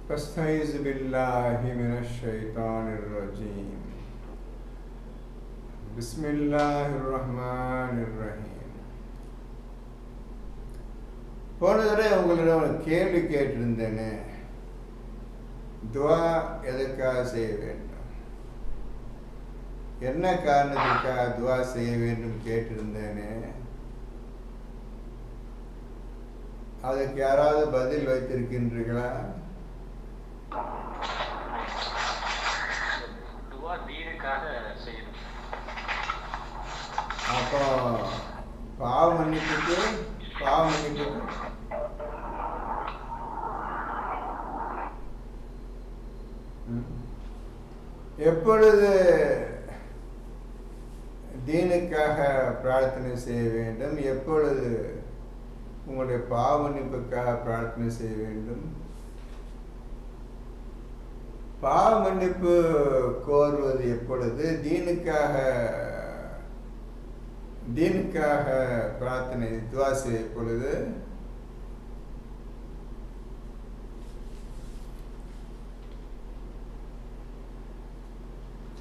فاستعيذ بالله من الشيطان الرجيم بسم الله الرحمن الرحيم. போன தடவை உங்களிடம் ஒரு கேள்வி கேட்டிருந்தேனே, துவா எதற்காக செய்ய வேண்டும், என்ன காரணத்திற்காக துவா செய்ய வேண்டும் கேட்டிருந்தேனே, அதுக்கு யாராவது பதில் வைத்திருக்கின்றீர்களா? அப்போ பாவ மன்னிப்புக்கு எப்பொழுது தீனுக்காக பிரார்த்தனை செய்ய வேண்டும், எப்பொழுது உங்களுடைய பாவ மன்னிப்புக்காக பிரார்த்தனை செய்ய வேண்டும்? பாவ மன்னிப்பு கோருவது எப்பொழுது, தீனுக்காக பிரார்த்தனை துவா செய்ய எப்பொழுது?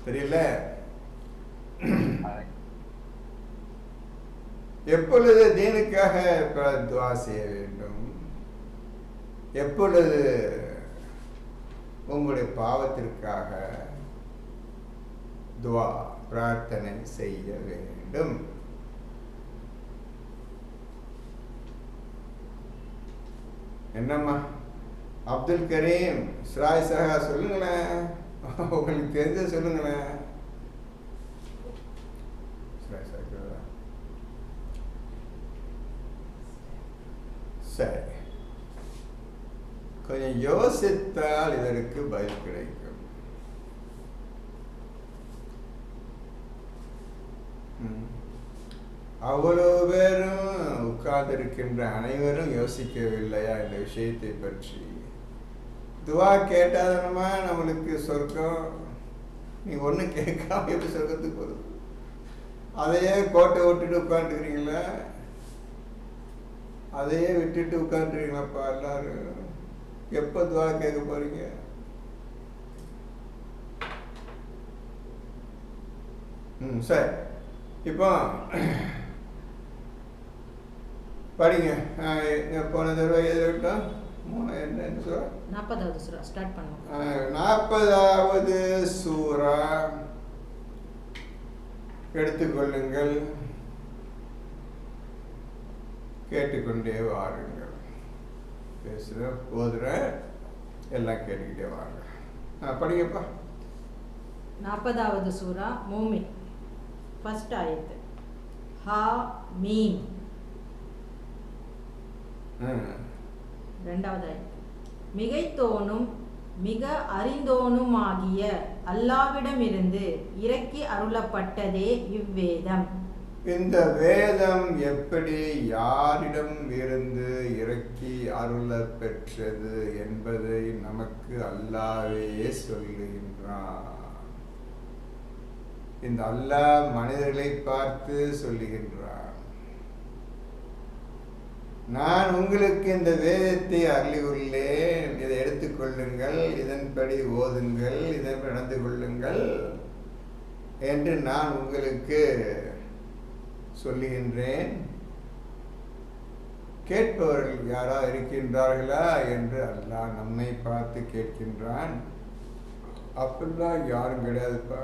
தெரியல. எப்பொழுது தீனுக்காக துவா செய்ய வேண்டும், எப்பொழுது உங்களுடைய பாவத்திற்காக துவா பிரார்த்தனை செய்ய வேண்டும்? என்னம்மா அப்துல் கரீம், ஸ்ராய் சஹா, சொல்லுங்களேன், உங்களுக்கு தெரிஞ்ச சொல்லுங்களேன். சரி, கொஞ்சம் யோசித்தால் இதற்கு பதில் கிடைக்கும். அவ்வளவு பேரும் உட்கார்ந்திருக்கின்ற அனைவரும் யோசிக்கவில்லையா இந்த விஷயத்தை பற்றி? துவா கேட்டாதனமா நம்மளுக்கு சொர்க்கம், நீ ஒண்ணு கேட்காம எப்படி சொர்க்கத்துக்கு போகுது? அதையே கோட்டை விட்டுட்டு உட்காந்துக்கிறீங்களா? அதையே விட்டுட்டு உட்காந்துருக்கீங்களாப்பா எல்லாரும்? எப்ப துவா கேட்க போறீங்க? சரி, இப்போ படிங்க. போன தடவை எது விட்டோம்? 40வது சூரா ஸ்டார்ட் பண்ணுவோம். 40வது சூரா எடுத்துக்கொள்ளுங்கள், கேட்டுக்கொண்டே வாருங்கள். பேசுற போதுற எல்லாம் கேட்டுக்கிட்டே வாங்க. படிங்கப்பா. 40வது சூரா மூமின், ஃபர்ஸ்ட் ஆயத்து. ஹா மீம். இரண்டாவது ஆயத்து. மிகைத்தோனும் மிக அறிந்தோனுமாகிய அல்லாவிடமிருந்து இறக்கி அருளப்பட்டதே இவ்வேதம். இந்த வேதம் எப்படி யாரிடம் இருந்து இறக்கி அருள பெற்றது என்பதை நமக்கு அல்லாஹ்வே சொல்லுகின்றான். இந்த அல்லாஹ் மனிதர்களை பார்த்து சொல்லுகின்றான், நான் உங்களுக்கு இந்த வேதத்தை அருளியுள்ளேன், இதை எடுத்துக்கொள்ளுங்கள், இதன்படி ஓதுங்கள், இதன் நடந்து கொள்ளுங்கள் என்று நான் உங்களுக்கு சொல்லுகின்றேன். கேட்பவர்கள் யாரா இருக்கின்றார்களா என்று அல்லாஹ் நம்மை பார்த்து கேட்கின்றான். அப்படிலாம் யாரும் கிடையாதுப்பா,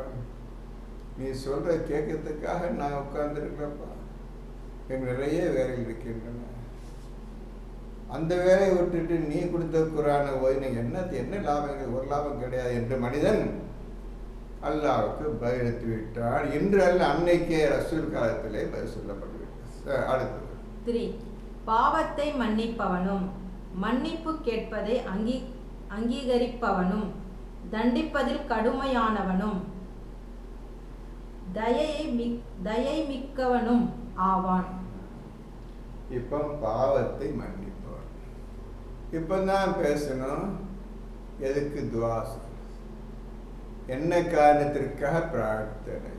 நீ சொல்ற கேட்கறதுக்காக நான் உட்கார்ந்துருக்கிறப்பா, எனக்கு நிறைய வேலைகள் இருக்கின்றன. அந்த வேலையை விட்டுட்டு நீ கொடுத்த குரானை ஓய்னா என்ன லாபம்? ஒரு லாபம் கிடையாது என்று மனிதன் அல்லாஹ்வுக்கு பதிலளித்து விட்டார். இன்று அல்ல, அன்னைக்கே ரசூல் காலத்திலே பதில் சொல்லப்பட்டுவிட்டது. அடுத்தது 3. பாவத்தை மன்னிப்பவனும் மன்னிப்பு கேட்பதை அங்கீகரிப்பவனும் தண்டிப்பதில் கடுமையானவனும் தயை மிக்கவனும் ஆவான். இப்போ பாவத்தை மன்னிப்பவன். இப்பதான் பேசணும், எதுக்கு துவா, என்ன காரணத்திற்காக பிரார்த்தனை?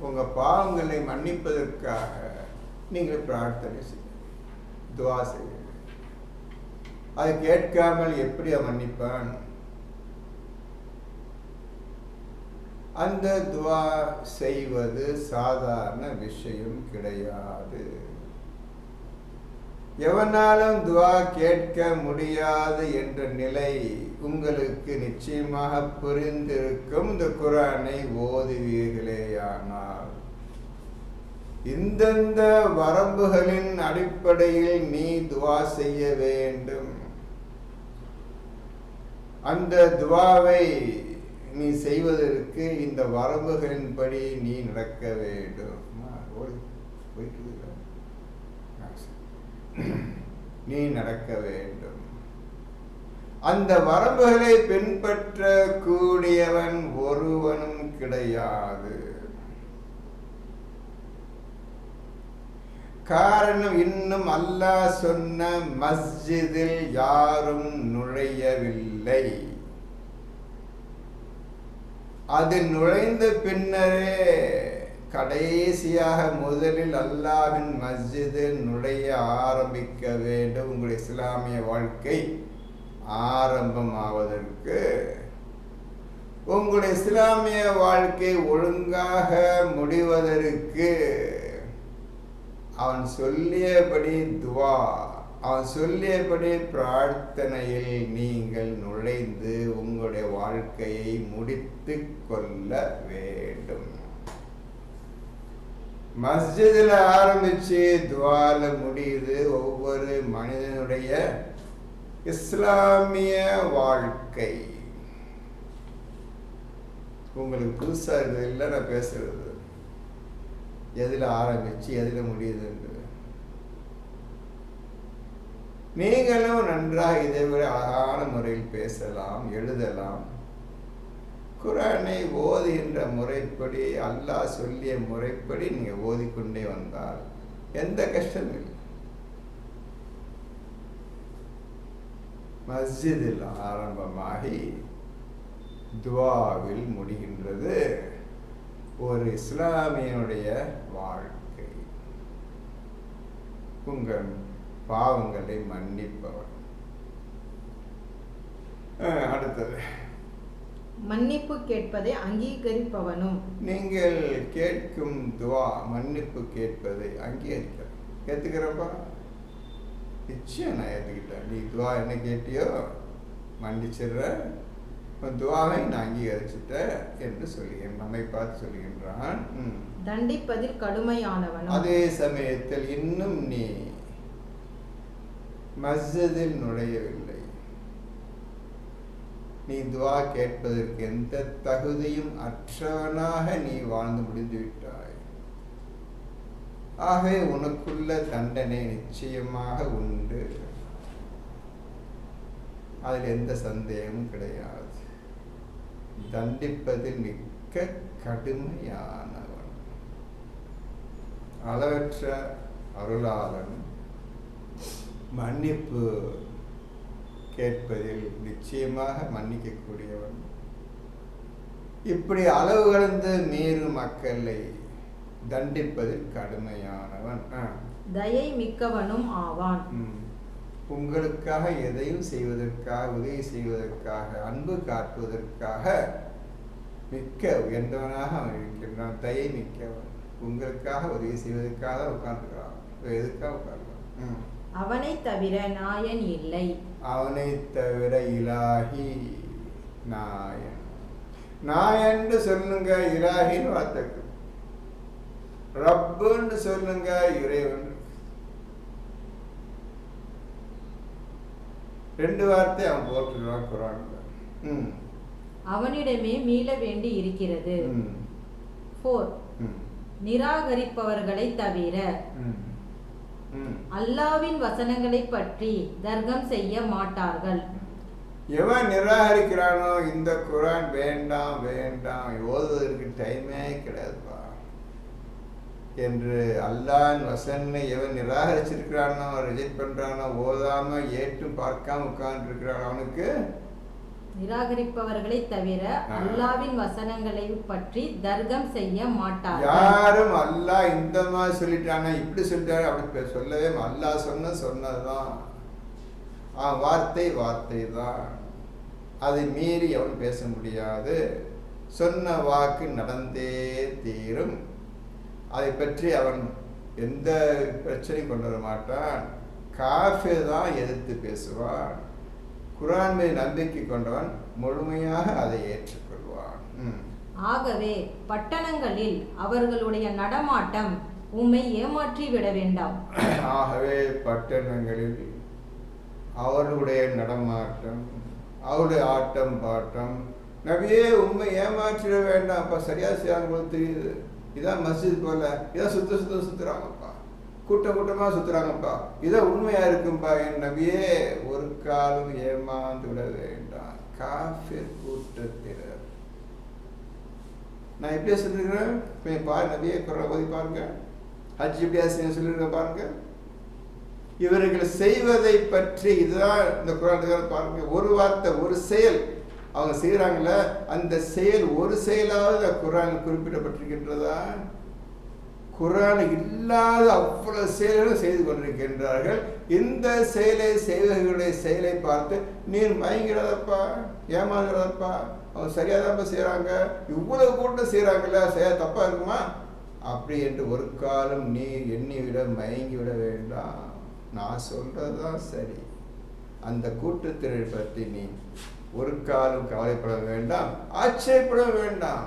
உங்க பாவங்களை மன்னிப்பதற்காக நீங்கள் பிரார்த்தனை செய்ய, துவா செய்ய. அதை கேட்காமல் எப்படி மன்னிப்பான்? அந்த துவா செய்வது சாதாரண விஷயம் கிடையாது. எவனாலும் துவா கேட்க முடியாது என்ற நிலை உங்களுக்கு நிச்சயமாக புரிந்திருக்கும். இந்த குர்ஆனை ஓதுவீர்களேயானால் இந்தந்த வரம்புகளின் அடிப்படையில் நீ துவா செய்ய வேண்டும். அந்த துவாவை நீ செய்வதற்கு இந்த வரம்புகளின்படி நீ நடக்க வேண்டும். நீ நடக்க வேண்டும். அந்த வரம்புகளை பின்பற்ற கூடியவன் ஒருவனும் கிடையாது. காரணம், இன்னும் அல்லாஹ் சொன்ன மஸ்ஜிதில் யாரும் நுழையவில்லை. அது நுழைந்த பின்னரே கடைசியாக முதலில் அல்லாஹ்வின் மஸ்ஜிதில் நுழைய ஆரம்பிக்க வேண்டும். உங்களுடைய இஸ்லாமிய வாழ்க்கை ஆரம்பமாவதற்கு, உங்களுடைய இஸ்லாமிய வாழ்க்கை ஒழுங்காக முடிவதற்கு அவன் சொல்லியபடி துவா, அவன் சொல்லியபடி பிரார்த்தனையில் நீங்கள் நுழைந்து உங்களுடைய வாழ்க்கையை முடித்து கொள்ள வேண்டும். மஸ்ஜிதில் ஆரம்பிச்சு துவால முடியுது ஒவ்வொரு மனிதனுடைய இஸ்லாமிய வாழ்க்கை. உங்களுக்கு புதுசா இருக்குது இல்லை நான் பேசுறது, எதில் ஆரம்பிச்சு எதில் முடியுது என்று. நீங்களும் நன்றாக இதை விட அழகான முறையில் பேசலாம், எழுதலாம். குர்ஆனை ஓதுகின்ற முறைப்படி, அல்லாஹ் சொல்லிய முறைப்படி நீங்க ஓதிக்கொண்டே வந்தால் எந்த கஷ்டமும் இல்லை. மஸ்ஜிதில் ஆரம்பமாகி துவாவில் முடிகின்றது ஒரு இஸ்லாமியனுடைய வாழ்க்கை. உங்கள் பாவங்களை மன்னிப்பவன். அடுத்தது, மன்னிப்பு கேட்பதை அங்கீகரிப்பவனும். நீங்கள் கேட்கும் துவா மன்னிப்பு கேட்பதை ஏத்துக்கிறப்பா? நிச்சயம் நான் ஏத்துக்கிட்டேன். நீ துவா என்ன கேட்டியோ மன்னிச்சிடுற, துவாவை நான் அங்கீகரிச்சுட்டேன் என்று சொல்லி நம்மை பார்த்து சொல்லுகின்றான். தண்டிப்பதில் கடுமையானவனும். அதே சமயத்தில் இன்னும் நீ மஸ்ஜிதில் நுழையவில்லை. நீ துவா கேட்பதற்கு எந்த தகுதியும் அற்றவனாக நீ வாழ்ந்து முடிந்து விட்டாய். ஆகவே உனக்குள்ள தண்டனை நிச்சயமாக உண்டு, அதில் எந்த சந்தேகமும் கிடையாது. தண்டிப்பதில் மிக்க கடுமையானவன், அளவற்ற அருளாளன், மன்னிப்பு கேட்பதில் நிச்சயமாக மன்னிக்கக்கூடியவன். இப்படி அளவு கடந்து மீறும் மக்களை தண்டிப்பதில் கடுமையானவன். தயை மிக்கவனும் ஆவான். உங்களுக்காக எதையும் செய்வதற்காக, உதவி செய்வதற்காக, அன்பு காட்டுவதற்காக மிக்க உயர்ந்தவனாக அவன் இருக்கின்றான். தயை மிக்கவன். உங்களுக்காக உதவி செய்வதற்காக உட்கார்ந்துக்கிறான். எதுக்காக உட்கார்ந்தான்? அவனை தவிர நாயன் இல்லை. அவனை தவிர இலாஹி, நாயன். நாயன்னு சொல்லுங்க, இலாஹின்னு வார்த்தைக்கு. ரப்புன்னு சொல்லுங்க, இறைவன். ரெண்டு வார்த்தை அவன் போட்டுருவான் குர்ஆன்ல. அவனிடமே மீள வேண்டி இருக்கிறது. 4 நிராகரிப்பவர்களை தவிர அல்லாஹ்வின் வசனங்களை பற்றி தர்க்கம் செய்ய மாட்டார்கள். எவன் நிராகரிக்கிறானோ இந்த குர்ஆன் வேண்டாம் வேண்டாம், ஓதுவதற்கு டைமே கிடையாதுப்பா என்று அல்லாஹ்வின் வசனை எவன் நிராகரிச்சிருக்கிறானோ, ரிஜெக்ட் பண்றானோ, ஓதாம ஏற்று பார்க்காம உட்கார்ந்து இருக்கிறான், அவனுக்கு நிராகரிப்பவர்களை தவிர அல்லாஹ்வின் வசனங்களை பற்றி தர்க்கம் செய்ய மாட்டார்கள். யாரும் அல்லாஹ் இந்த மாதிரி சொல்லிட்டானா, இப்படி சொல்லிட்டாரு, அப்படி சொல்லவே அல்லாஹ் சொன்னதுதான். வார்த்தை தான், அதை மீறி எவன் பேச முடியாது. சொன்ன வாக்கு நடந்தே தீரும். அதை பற்றி அவன் எந்த பிரச்சனையும் கொண்டு வர மாட்டான். காஃபிர் தான் எதிர்த்து பேசுவான். குர்ஆன் மீது நம்பிக்கை கொண்டவன் முழுமையாக அதை ஏற்றுக்கொள்வான். ஆகவே பட்டணங்களில் அவர்களுடைய நடமாட்டம் உம்மை ஏமாற்றி விட வேண்டாம். ஆகவே பட்டணங்களில் அவர்களுடைய நடமாட்டம், அவருடைய ஆட்டம் பாட்டம், நபியே உண்மை ஏமாற்றிட வேண்டாம். அப்போ சரியா செய்யாங்க தெரியுது. இதான் மஸ்ஜித் போல, இதான் சுத்துறாங்கப்பா, கூட்டமாக சுத்துறாங்கப்பா, இதான் உண்மையா இருக்கும்பா. என் நபியே ஒரு காலம் ஏமாந்து விட வேண்டாம். காஃபிர் கூட்டத்தினர் நான் எப்படியா சொல்லிருக்கிறேன்? பாரு, நபியே குர்ஆன் ஓதி பாருங்க, ஹஜ் எப்படியா சொல்லிருக்க பாருங்க. இவர்கள் செய்வதை பற்றி இதுதான் இந்த குர்ஆன் பாருங்க. ஒரு வார்த்தை, ஒரு செயல் அவங்க செய்கிறாங்கள, அந்த செயல் ஒரு செயலாவது குர்ஆனில் குறிப்பிடப்பட்டிருக்கின்றதா? குர்ஆன் இல்லாத அவ்வளவு செயல்களும் செய்து கொண்டிருக்கின்றார்கள். இந்த செயலை செய்வர்களுடைய செயலை பார்த்து நீர் மயங்கிறதப்பா, ஏமாகிறதப்பா, அவங்க சரியாதான்ப்பா செய்கிறாங்க, இவ்வளவு கூட்டம் செய்கிறாங்கல்ல, செய்ய தப்பா இருக்குமா அப்படி என்று ஒரு காலம் நீ எண்ணிவிட மயங்கிவிட வேண்டாம். நான் சொல்றதுதான் சரி. அந்த கூட்டத்தினரை பற்றி நீ ஒரு காலம் கவலைப்பட வேண்டாம், ஆச்சரியப்பட வேண்டாம்.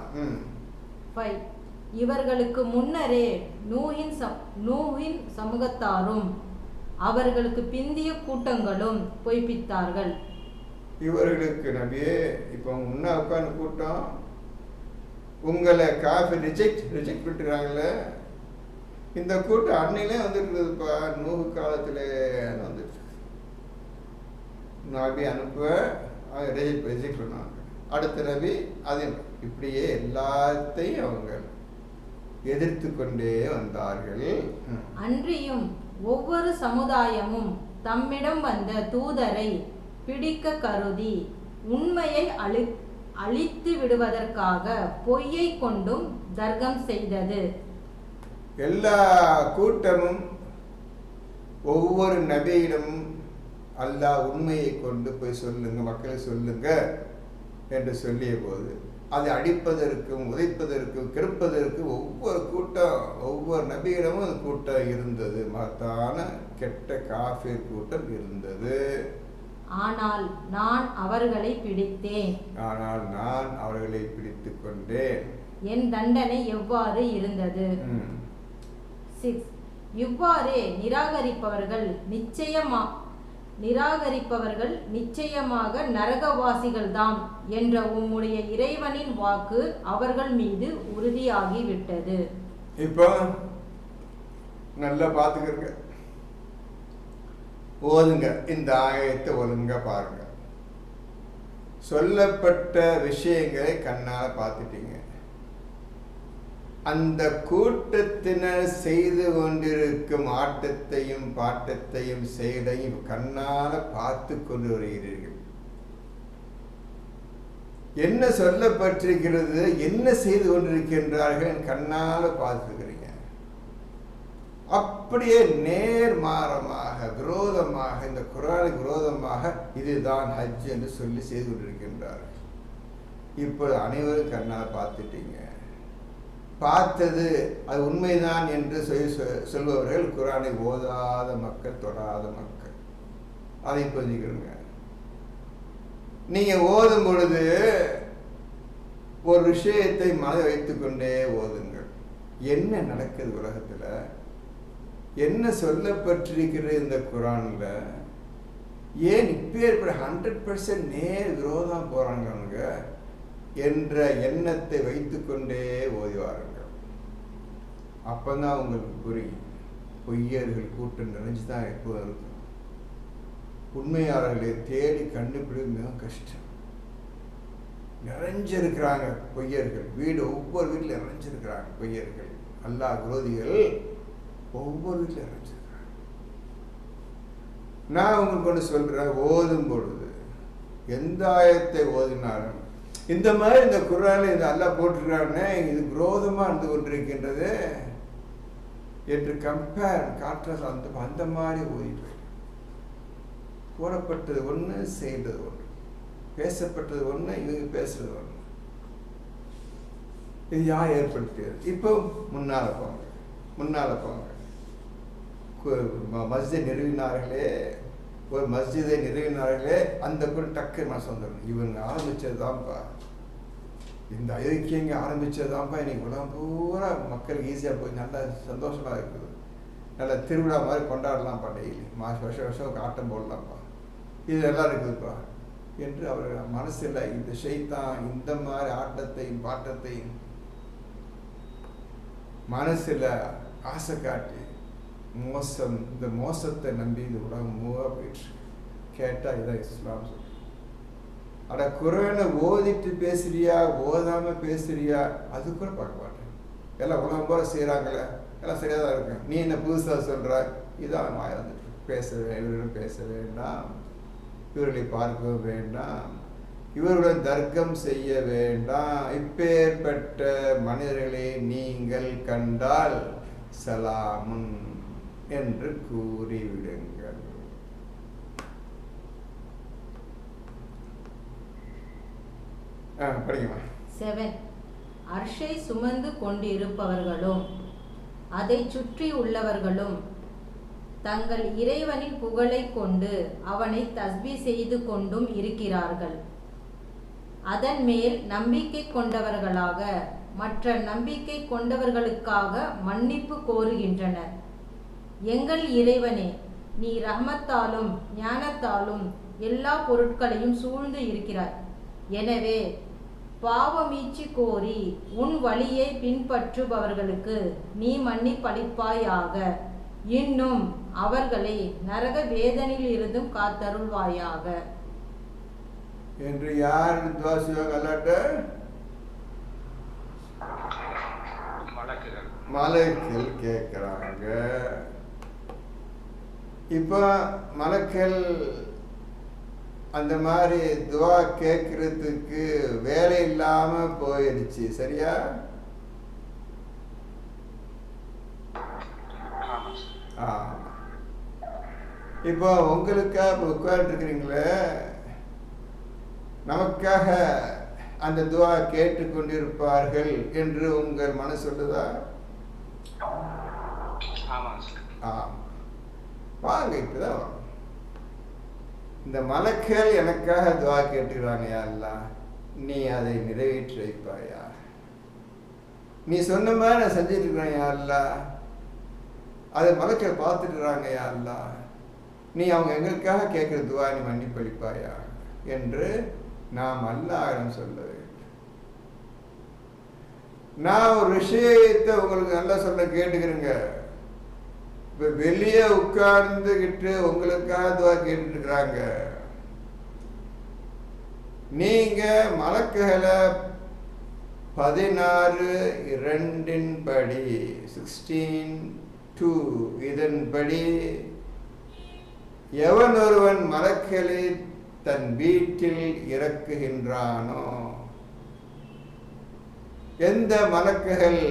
இவர்களுக்கு முன்னரே நூஹின் சமூகத்தாரும் அவர்களுக்கு பிந்திய கூட்டங்களும் பொய்ப்பித்தார்கள். இவர்களுக்கு நபியே இப்போ முன்ன உட்கார்ந்து கூட்டம் உங்களை காஃபி ரிஜெக்ட் பண்ணிட்டுறாங்களே, இந்த கூட்டம் அன்னையிலே வந்துருக்குதுப்பா, நூஹு காலத்திலே வந்துட்டு நபி அனுப்ப ரிஜெக்ட் பண்ணாங்க. அடுத்த நபி அது இப்படியே எல்லாத்தையும் அவங்க எதிர்த்து கொண்டே வந்தார்கள். அன்றியும் ஒவ்வொரு சமுதாயமும் தம்மிடம் வந்த தூதரை பிடிக்க கருதி உண்மையை அழித்து விடுவதற்காக பொய்யை கொண்டும் தர்க்கம் செய்தது. எல்லா கூட்டமும் ஒவ்வொரு நபியிடமும் அல்லாஹ் உண்மையை கொண்டு போய் சொல்லுங்க, மக்களை சொல்லுங்க என்று சொல்லிய போது அதை அடிப்பதற்கும் உதைப்பதற்கும் கெடுப்பதற்கும் ஒவ்வொரு கூட்டம், ஒவ்வொரு நபியிடமும் கூட்டம் இருந்தது. மகத்தான கெட்ட காஃபிர் கூட்டம் இருந்தது. ஆனால் நான் அவர்களை பிடித்தேன், ஆனால் நான் அவர்களை பிடித்து கொண்டேன். என் தண்டனை எவ்வாறு இருந்தது? 6 இவ்வாறே நிராகரிப்பவர்கள் நிச்சயமாக நரகவாசிகள்தாம் என்ற உம்முடைய இறைவனின் வாக்கு அவர்கள் மீது உறுதியாகிவிட்டது. இப்போ நல்லா பார்த்துக்கிறங்க, ஓதுங்க, இந்த ஆயத்தை ஒழுங்கா பாருங்க. சொல்லப்பட்ட விஷயங்களை கண்ணால் பார்த்துட்டீங்க. அந்த கூட்டத்தினர் செய்து கொண்டிருக்கும் ஆட்டத்தையும் பாட்டத்தையும் செயலையும் கண்ணால பார்த்து கொண்டு வருகிறீர்கள். என்ன சொல்லப்பட்டிருக்கிறது, என்ன செய்து கொண்டிருக்கின்றார்கள் கண்ணால பார்த்துக்கிறீங்க. அப்படியே நேர்மாறமாக விரோதமாக, இந்த குர்ஆனுக்கு விரோதமாக இதுதான் ஹஜ் என்று சொல்லி செய்து கொண்டிருக்கின்றார்கள். இப்போது அனைவரும் கண்ணால் பார்த்துட்டீங்க. பார்த்தது அது உண்மைதான் என்று சொல்பவர்கள் குர்ஆனை ஓதாத மக்கள், தொடாத மக்கள். அதை புரிஞ்சுக்கிறீங்க. நீங்க ஓதும் பொழுது ஒரு விஷயத்தை மனதை வைத்துக்கொண்டே ஓதுங்கள். என்ன நடக்குது உலகத்துல, என்ன சொல்லப்பட்டிருக்கிறது இந்த குர்ஆன்ல, ஏன் இப்பேற்பட 100% நேர் விரோதம் போறாங்க என்ற எண்ணத்தை வைத்துக்கொண்டே ஓதிவாருங்கள். அப்பதான் உங்களுக்கு புரியும். பொய்யர்கள் கூட்டம் நினைச்சுதான் எப்போதும் இருக்கும். உண்மையாளர்களை தேடி கண்டுபிடிக்க மிக கஷ்டம். நிறைஞ்சிருக்கிறாங்க பொய்யர்கள். வீடு ஒவ்வொரு வீட்டில் நிறைஞ்சிருக்கிறாங்க பொய்யர்கள். அல்லாஹ் விரோதிகள் ஒவ்வொரு வீட்டில் நிறைஞ்சிருக்கிறாங்க. நான் உங்களுக்கு ஒன்று சொல்றேன், ஓதும் பொழுது எந்த ஆயத்தை ஓதினாலும் இந்த மாதிரி இந்த குர்ஆனில் இது அல்லாஹ் போட்டிருக்கிறானே, இது விரோதமாக இருந்து கொண்டிருக்கின்றது என்று காட்டுறது அந்த மாதிரி ஓதிட்டு போடப்பட்டது ஒன்று, செய்தது ஒன்று, பேசப்பட்டது ஒன்று, இவங்க பேசுறது ஒன்று. இது யார் ஏற்படுத்தியது? இப்போ முன்னால் போங்க, முன்னால் போங்க. மஸ்ஜித் நிறுவினார்களே, ஒரு மஸ்ஜிதை நிறுவினார்களே, அந்த கூட டக்கு மனசு வந்துடும். இவங்க ஆரம்பித்தது தான்ப்பா, இந்த ஐக்கியங்க ஆரம்பித்தது தான்ப்பா. இன்னைக்கு உலகம் பூரா மக்களுக்கு ஈஸியாக போய் நல்லா சந்தோஷமாக இருக்குது. நல்லா திருவிழா மாதிரி கொண்டாடலாம்ப்பா, டெய்லி வருஷம் வருஷம் ஆட்டம் போடலாம்ப்பா, இது எல்லாம் இருக்குதுப்பா என்று அவர் மனசில் இந்த ஷைத்தான் இந்த மாதிரி ஆட்டத்தையும் பாட்டத்தையும் மனசில் ஆசை காட்டி மோசம், இந்த மோசத்தை நம்பி இந்த உலகம் மூவாக போயிட்டு கேட்டால் இதான் இஸ்லாம் சொல்லு. அட குரானை ஓதிட்டு பேசுறியா ஓதாமல் பேசுறியா அது கூட பார்க்க மாட்டேன். எல்லாம் உலகம் போல செய்கிறாங்களே, எல்லாம் சரியாக தான் இருக்கு. நீ என்ன புதுசாக சொல்கிற? இதான் வாய் வந்துட்டு பேச, இவர்களும் பேச வேண்டாம், இவர்களை பார்க்க வேண்டாம், இவர்களுடன் தர்க்கம் செய்ய வேண்டாம். இப்பேற்பட்ட மனிதர்களை நீங்கள் கண்டால் சலாமுன் என்று கூறிவிடுங்கள். படிக்குமா? 7. அர்ஷை சுமந்து கொண்டிருப்பவர்களும் அதை சுற்றி உள்ளவர்களும் தங்கள் இறைவனின் புகழை கொண்டு அவனை தஸ்பீ செய்து கொண்டும் இருக்கிறார்கள். அதன் மேல் நம்பிக்கை கொண்டவர்களாக மற்ற நம்பிக்கை கொண்டவர்களுக்காக மன்னிப்பு கோருகின்றனர். எங்கள் இறைவனே, நீ ரஹ்மத்தாலும் ஞானத்தாலும் எல்லா பொருட்களையும் சூழ்ந்து இருக்கிறாய். எனவே பாவமீட்சி கோரி உன் வழியை பின்பற்றுபவர்களுக்கு நீ மன்னிப்பளிப்பாயாக. இன்னும் அவர்களை நரக வேதனையில் இருந்தும் காத்தருள்வாயாக என்று யார் துஆ செய்வாங்க? அல்லாஹ்ட்ட மலக்குகள் கேட்குறாங்க. இப்போ மலக்குகள் அந்த மாதிரி துஆ கேட்கறதுக்கு வேலை இல்லாம போயிடுச்சு, சரியா? இப்போ உங்களுக்காக உட்கார்ந்துருக்கிறீங்களே, நமக்காக அந்த துஆ கேட்டுக்கொண்டிருப்பார்கள் என்று உங்கள் மனசு சொல்லுதா? வாங்க, இப்பதான் வாங்க. இந்த மலக்குகள் எனக்காக துஆ கேட்டுக்கிறாங்க, யா அல்லாஹ், நீ அதை நிறைவேற்றி வைப்பாயா? நீ சொன்ன மாதிரி நான் செஞ்சுட்டு இருக்கிறேன் யா அல்லாஹ், அதை மலக்குகள் பார்த்துட்டுறாங்க யா அல்லாஹ், நீ அவங்க எங்களுக்காக கேட்குற துஆ நீ மன்னிப்பளிப்பாயா என்று நாம் அல்லாஹ்விடம் சொல்ல வேண்டும். நான் ஒரு விஷயத்தை உங்களுக்கு நல்லா சொல்ல கேட்டுக்கிறேங்க. இப்போ வெளியே உட்கார்ந்துக்கிட்டு உங்களுக்காக துஆ கேட்டுட்டு இருக்கிறாங்க. நீங்க மலக்குகளை 16:2 படி 16:2 இதன்படி எவன் ஒருவன் மலக்குகளை தன் வீட்டில் இறக்குகின்றானோ, எந்த மலக்குகள்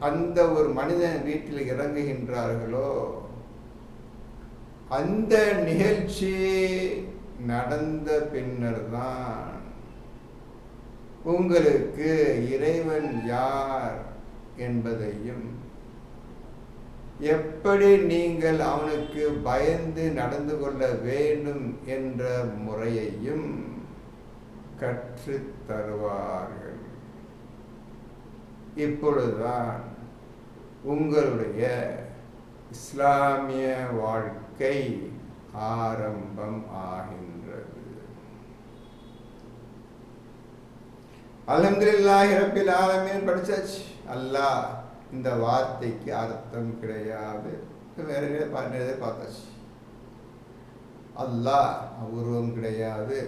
அந்த ஒரு மனிதன் வீட்டில் இறங்குகின்றார்களோ, அந்த நிகழ்ச்சி நடந்த பின்னர் தான் உங்களுக்கு இறைவன் யார் என்பதையும் எப்படி நீங்கள் அவனுக்கு பயந்து நடந்து கொள்ள வேண்டும் என்ற முறையையும் கற்றுத் தருவார்கள். இப்பொழுதுதான் உங்களுடைய இஸ்லாமிய வாழ்க்கை ஆரம்பம் ஆகின்றது. அல்ஹம்துலில்லாஹி ரப்பில் ஆலமீன் படிச்சாச்சு. அல்லாஹ் இந்த வார்த்தைக்கு அர்த்தம் கிடையாது, வேற நிறைய பார்த்தாச்சு. அல்லாஹ் உருவம் கிடையாது,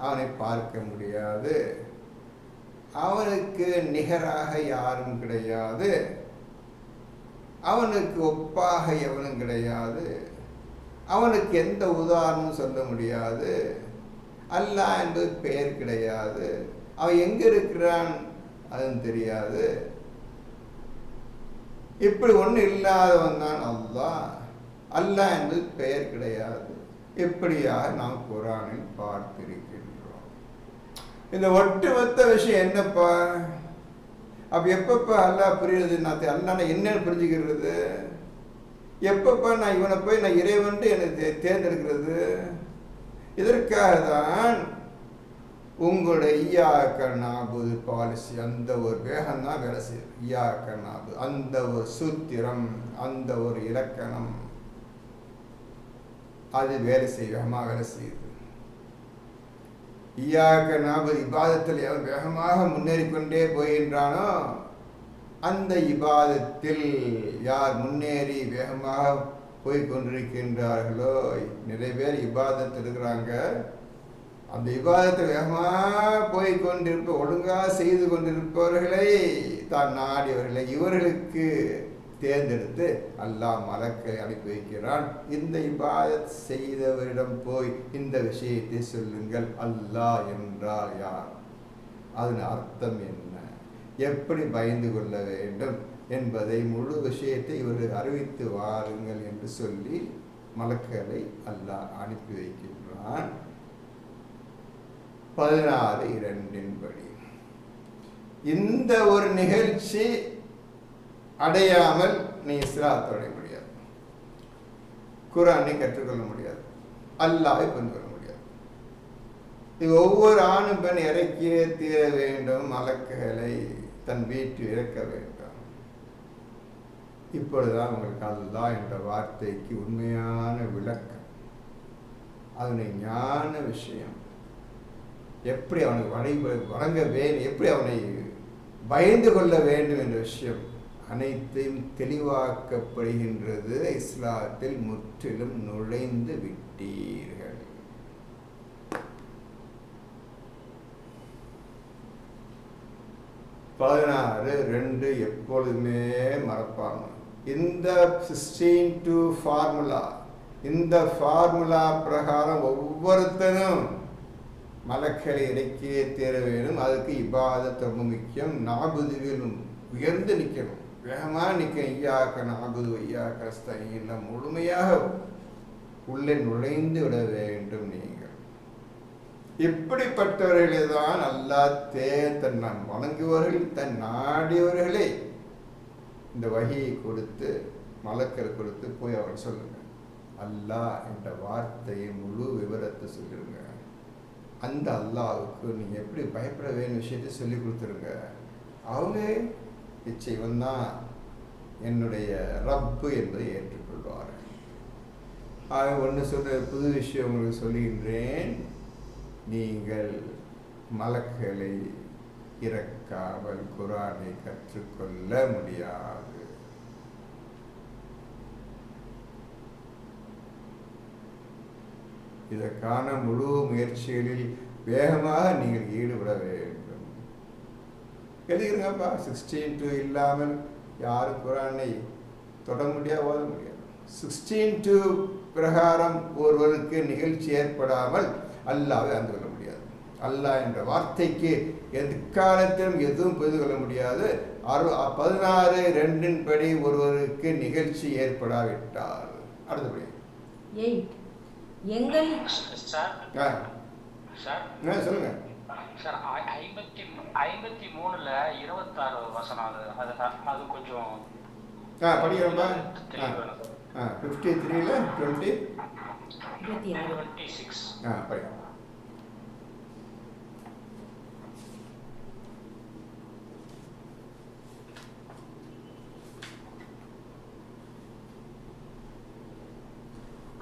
அவனை பார்க்க முடியாது, அவனுக்கு நிகராக யாரும் கிடையாது, அவனுக்கு ஒப்பாக எவனும் கிடையாது, அவனுக்கு எந்த உதாரணமும் சொல்ல முடியாது. அல்லாஹ் என்பது பெயர் கிடையாது, அவன் எங்க இருக்கிறான் அதுவும் தெரியாது. இப்படி ஒன்று இல்லாதவன் தான் அல்லாஹ். அல்லாஹ் என்பது பெயர் கிடையாது. இப்படியாக நாம் குர்ஆனில் பார்த்திருக்கின்றோம். இந்த ஒட்டுமொத்த விஷயம் என்னப்பா? அப்போ எப்பப்போ அல்லாஹ் புரியுறது? நான் நான் என்னன்னு புரிஞ்சுக்கிறது? எப்பப்போ நான் இவனை போய் நான் இறைவன்ட்டு எனக்கு தேர்ந்தெடுக்கிறது? இதற்காக தான் உங்களுடைய ஈயாக்க நாபுது பாலிசி, அந்த ஒரு வேகம் தான் வேலை செய்யுது. ஈயாக்க நாபுது, அந்த ஒரு சூத்திரம், அந்த ஒரு இலக்கணம், அது வேலை வேகமாக வேலை செய்யுது. ஈயாக்க நாபுது இபாதத்தில் எவன் வேகமாக முன்னேறிக்கொண்டே போகின்றானோ, அந்த இபாதத்தில் யார் முன்னேறி வேகமாக போய் கொண்டிருக்கின்றார்களோ, நிறைய பேர் இபாதத்தில் இருக்கிறாங்க, அந்த இபாதத்தை வேகமாக போய் கொண்டிருப்ப ஒழுங்காக செய்து கொண்டிருப்பவர்களை தான் நாடியவர்களை இவர்களுக்கு தேர்ந்தெடுத்து அல்லாஹ் மலக்கை அனுப்பி வைக்கிறான். இந்த இபாதத் செய்தவரிடம் போய் இந்த விஷயத்தை சொல்லுங்கள். அல்லாஹ் என்றால் யார், அதன் அர்த்தம் என்ன, எப்படி பயந்து கொள்ள வேண்டும் என்பதை முழு விஷயத்தை இவர்கள் அறிவித்து வாருங்கள் என்று சொல்லி மலக்குகளை அல்லாஹ் அனுப்பி வைக்கின்றான். 16:2 படி இந்த ஒரு நிகழ்ச்சி அடையாமல் நீ இஸ்லாத்தை அடைய முடியாது, குர்ஆனை கற்றுக்கொள்ள முடியாது, அல்லாஹ்வை புரிந்து கொள்ள முடியாது. இது ஒவ்வொரு ஆணும் பெண் இறக்கியே தீர வேண்டும், மலக்குகளை தன் வீட்டில் இறக்க வேண்டும். இப்பொழுதுதான் உங்களுக்கு அல்லாஹ் என்ற வார்த்தைக்கு உண்மையான விளக்கம், அதனுடைய ஞான விஷயம், எப்படி அவனுக்கு வணங்க வேண்டும், எப்படி அவனை பயந்து கொள்ள வேண்டும் என்ற விஷயம் அனைத்தையும் தெளிவாக்கப்படுகின்றது. இஸ்லாத்தில் முற்றிலும் நுழைந்து விட்டீர்கள். (16:2) எப்பொழுதுமே மறப்பாங்க. இந்த 16:2 ஃபார்முலா, இந்த ஃபார்முலா பிரகாரம் ஒவ்வொருத்தனும் மலக்களை இறக்கியே தேர வேண்டும். அதுக்கு இபாதத் ரொம்ப முக்கியம். நாபுதுவில் உயர்ந்து நிற்கணும், வேகமாக நிற்கணும். ஐயாக்க நாபுது ஐயாக்க நஸ்தஈன் முழுமையாக உள்ளே நுழைந்து விட வேண்டும். நீங்கள் இப்படிப்பட்டவர்களே தான் அல்லாஹ் தன் வணங்குவர்கள், தன் நாடியவர்களே இந்த வஹியை கொடுத்து மலக்கள் கொடுத்து போய் அவர் சொல்லுங்க, அல்லாஹ் என்ற வார்த்தையை முழு விவரத்தை சொல்லிருங்க. அந்த அல்லாஹ்வுக்கு நீங்கள் எப்படி பயப்பட வேண்டிய விஷயத்தை சொல்லி கொடுத்துருங்க. அவங்க இவன் தான் என்னுடைய ரப்பு என்பதை ஏற்றுக்கொள்வார். ஆக ஒன்று சொல்ற புது விஷயம் உங்களுக்கு சொல்லுகின்றேன். நீங்கள் மலக்குகளை இறக்காமல் குர்ஆனை கற்றுக்கொள்ள முடியாது. இதற்கான முழு முயற்சிகளில் வேகமாக நீங்கள் ஈடுபட வேண்டும். எழுதிருங்கப்பா, 16:2 இல்லாமல் யாரும் குர்ஆனை தொட முடியாது, ஓத முடியாது. 16:2 பிரகாரம் ஒருவருக்கு நிகழ்ச்சி ஏற்படாமல் அல்லாஹ்வை அறிந்து கொள்ள முடியாது. அல்லாஹ் என்ற வார்த்தைக்கு எக்காலத்திலும் எதுவும் புரிந்து கொள்ள முடியாது. 16:2 படி ஒருவருக்கு நிகழ்ச்சி ஏற்படாவிட்டால் அடுத்தபடி எங்கள் சொல்லுங்க சார். 53ல 26 வசனம், அது கொஞ்சம் படிக்கிறோம்பா. 53ல 26 படிக்கிறோம்.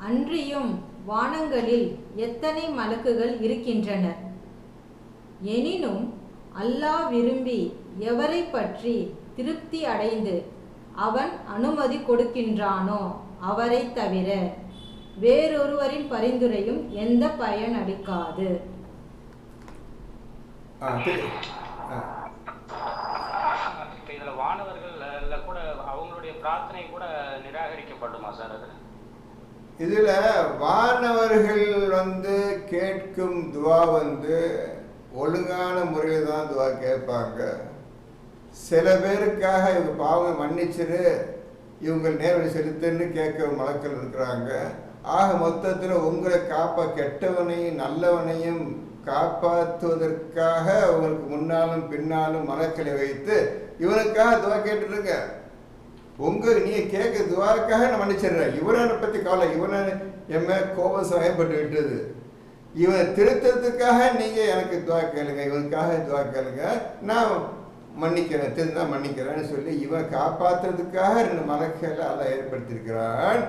அன்றியும் வானங்களில் எத்தனை மலக்குகள் இருக்கின்றனர், எனினும் அல்லாஹ் விரும்பி எவரை பற்றி திருப்தி அடைந்து அவன் அனுமதி கொடுக்கின்றானோ அவரை தவிர வேறொருவரின் பரிந்துரையும் எந்த பயன் அளிக்காது. இதுல வானவர்கள் கூட அவங்களுடைய பிரார்த்தனை கூட நிராகரிக்கப்படுமா சார்? அது இதுல வானவர்கள் கேட்கும் துவா ஒழுங்கான முறையில் தான் துவா கேட்பாங்க. சில பேருக்காக இவங்க பாவம் மன்னிச்சிரு, இவங்க நேர்வழி செலுத்துன்னு கேட்க மலக்கள் இருக்கிறாங்க. ஆக மொத்தத்தில் உங்களை கெட்டவனையும் நல்லவனையும் காப்பாற்றுவதற்காக உங்களுக்கு முன்னாலும் பின்னாலும் மலக்களை வைத்து இவனுக்காக துவா கேட்டுருங்க. நீங்க கேட்க துவாக்காக நான் மன்னிச்சிடுறேன். இவனை பற்றி கவலை, இவனை எம்ம கோபம் சமயப்பட்டு விட்டது, இவன் திருத்தத்துக்காக நீங்க எனக்கு துவா கேளுங்க, இவனுக்காக துவா கேளுங்க, நான் மன்னிக்கிறேன், திருந்தா மன்னிக்கிறேன்னு சொல்லி இவன் காப்பாற்றுறதுக்காக 2 மலக்களை அல்ல ஏற்படுத்தியிருக்கிறான்.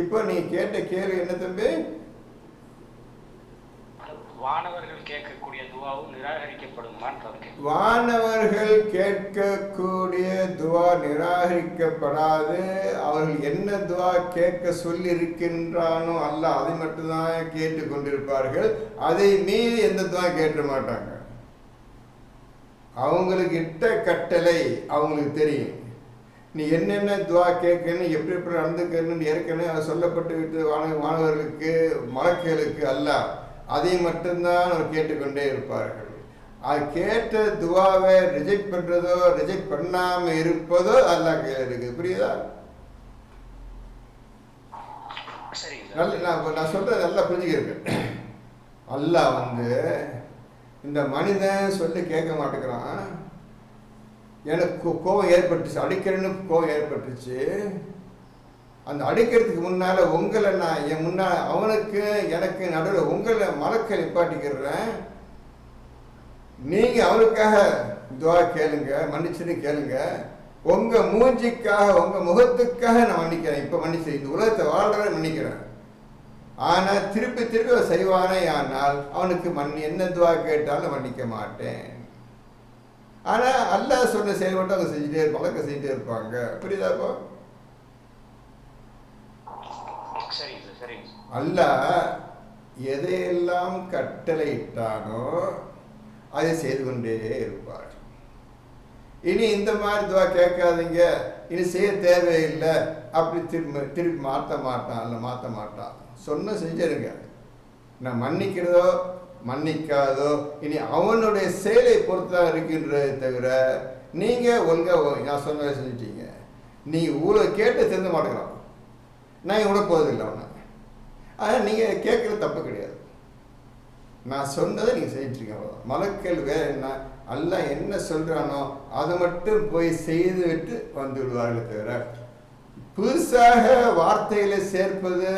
இப்போ நீ கேட்ட கேள்வி என்ன தம்பி? வானவர்கள் கேட்கக்கூடிய துவாவும் நிராகரிக்கப்படுமான்னு. வானவர்கள் கேட்கக்கூடிய துவா நிராகரிக்கப்படாது. அவர்கள் என்ன துவா கேட்க சொல்லி இருக்கின்றானோ அல்ல அதை மட்டும்தான் கேட்டு கொண்டிருப்பார்கள். அதை மீறி எந்த துவா கேட்ட மாட்டாங்க. அவங்களுக்கு இட்ட கட்டளை அவங்களுக்கு தெரியும். நீ என்னென்ன துவா கேட்கணும், எப்படி எப்படி நடந்துக்கணும்னு ஏற்கனவே அதை சொல்லப்பட்டு விட்டு மாணவர்களுக்கு மலக்குகளுக்கு அல்ல அதை மட்டும்தான் அவர் கேட்டுக்கொண்டே இருப்பார்கள். அது கேட்ட துவாவை ரிஜெக்ட் பண்ணுறதோ ரிஜெக்ட் பண்ணாமல் இருப்பதோ அல்லாஹ் கையில் இருக்குது. புரியுதா? நான் சொல்கிறத நல்லா புரிஞ்சுக்கிறேன். அல்லாஹ் இந்த மனிதன் சொல்லி கேட்க மாட்டேங்கிறான். எனக்கு கோபம் ஏற்பட்டுச்சு, அடிக்கிறேன்னு கோபம் ஏற்பட்டுச்சு. அந்த அடிக்கிறதுக்கு முன்னால் உங்களை நான் என் முன்னால் அவனுக்கு எனக்கு நடுவில் உங்களை மலக்கள் நிப்பாட்டிக்கிறேன். நீங்கள் அவனுக்காக துவா கேளுங்க, மன்னிச்சுன்னு கேளுங்க. உங்கள் மூஞ்சிக்காக உங்கள் முகத்துக்காக நான் மன்னிக்கிறேன். இப்போ மன்னிச்சு இந்த உலகத்தை வாழ்றதை மன்னிக்கிறேன். ஆனால் திருப்பி திருப்பி செய்வானே ஆனால் அவனுக்கு என்ன துவா கேட்டாலும் மன்னிக்க மாட்டேன். ஆனால் அல்லாஹ் சொன்ன செயல் மட்டும் அவங்க செஞ்சுட்டே இருப்பாங்க, செஞ்சுட்டே இருப்பாங்க. புரியுதாப்போ? அல்லாஹ் எதையெல்லாம் கட்டளையிட்டானோ அதை செய்து கொண்டே இருப்பார். இனி இந்த மாதிரி துவா கேட்காதீங்க, இனி செய்ய தேவையில்லை, அப்படி திருப்பி மாற்ற மாட்டான். சொன்ன செஞ்சிருங்க. நான் மன்னிக்கிறதோ மன்னிக்காதோ இனி அவனுடைய செயலை பொறுத்தான் இருக்கின்றதை தவிர நீங்கள் ஒழுங்காக நான் சொன்னதை செஞ்சிட்டீங்க, நீங்கள் ஊழ கேட்டு தெரிந்து மாட்டேங்கிறான், நான் விட போவதில்லை அவனை. ஆனால் நீங்கள் கேட்குறது தப்பு கிடையாது. நான் சொன்னதை நீங்கள் செஞ்சிட்ருக்கீங்க, அவ்வளோதான். மலக்கள் வேறு என்ன, அல்லாஹ் என்ன சொல்கிறானோ அதை மட்டும் போய் செய்து விட்டு வந்து விடுவார்களே தவிர புதுசாக வார்த்தைகளை சேர்ப்பது,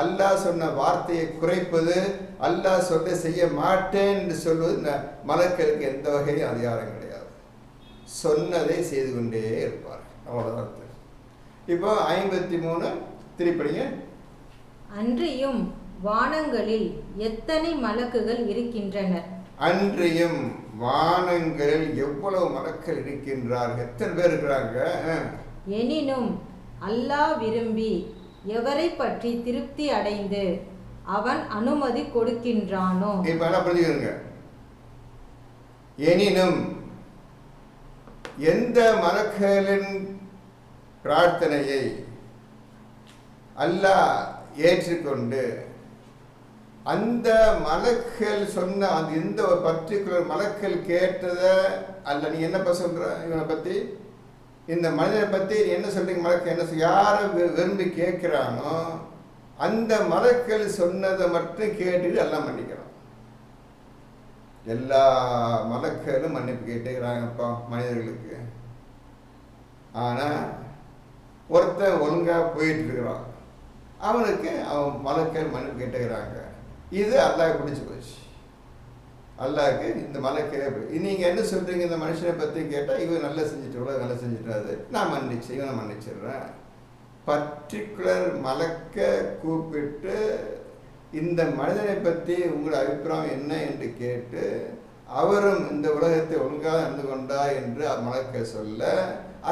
அல்லாஹ் சொன்ன வார்த்தையை குறைப்பது, அல்லாஹ் சொல்ல செய்ய மாட்டேன் என்று சொல்வது மலக்களுக்கு எந்த வகையும் அதிகாரம் கிடையாது. சொன்னதை செய்து கொண்டே இருப்பார், அவ்வளோதான். இப்போ 53 திருப்படிங்க. அன்றியும் வானங்களில் எத்தனை மலக்குகள் இருக்கின்றனர்? அன்றியும் வானங்களில் எவ்வளவு மலக்கள் இருக்கின்றார்கள், எத்தனை பேர் இருக்கிறாங்க? எனினும் அல்லாஹ் விரும்பி எவரை பற்றி திருப்தி அடைந்து அவன் அனுமதி கொடுக்கின்றானோ. இப்ப என்ன புரிஞ்சுக்கோங்க. எனினும் எந்த மலக்களின் பிரார்த்தனையை அல்லாஹ் ஏற்றுக்கொண்டு அந்த மலக்கள் சொன்ன அந்த எந்த ஒரு பர்டிகுலர் மலக்கள் கேட்டதை அல்ல, நீ என்னப்பா சொல்ற இவனை பற்றி, இந்த மனிதனை பற்றி என்ன சொல்றீங்க, மலக்கு என்ன யாரை விரும்பி கேட்குறானோ அந்த மலக்கள் சொன்னதை மட்டும் கேட்டுட்டு எல்லாம் மன்னிக்கிறான். எல்லா மலக்களும் மன்னிப்பு கேட்டுக்கிறாங்கப்பா மனிதர்களுக்கு. ஆனால் ஒருத்தன் ஒழுங்காக போயிட்டு இருக்கிறான், அவனுக்கு அவன் மலக்கள் மன்னிப்பு கேட்டுக்கிறாங்க. இது அல்லாஹ் பிடிச்சி போச்சு. அல்லாஹ்க்கு இந்த மலக்கே. நீங்கள் என்ன சொல்கிறீங்க, இந்த மனுஷனை பற்றி கேட்டால் இவன் நல்லா செஞ்சுட்டு நல்லா செஞ்சுட்டாது, நான் இவனை மன்னிச்சிடுறேன். பர்டிகுலர் மலக்க கூப்பிட்டு இந்த மனிதனை பற்றி உங்களோட அபிப்பிராயம் என்ன என்று கேட்டு அவரும் இந்த உலகத்தை ஒழுங்காக நடந்து கொண்டா என்று மலக்க சொல்ல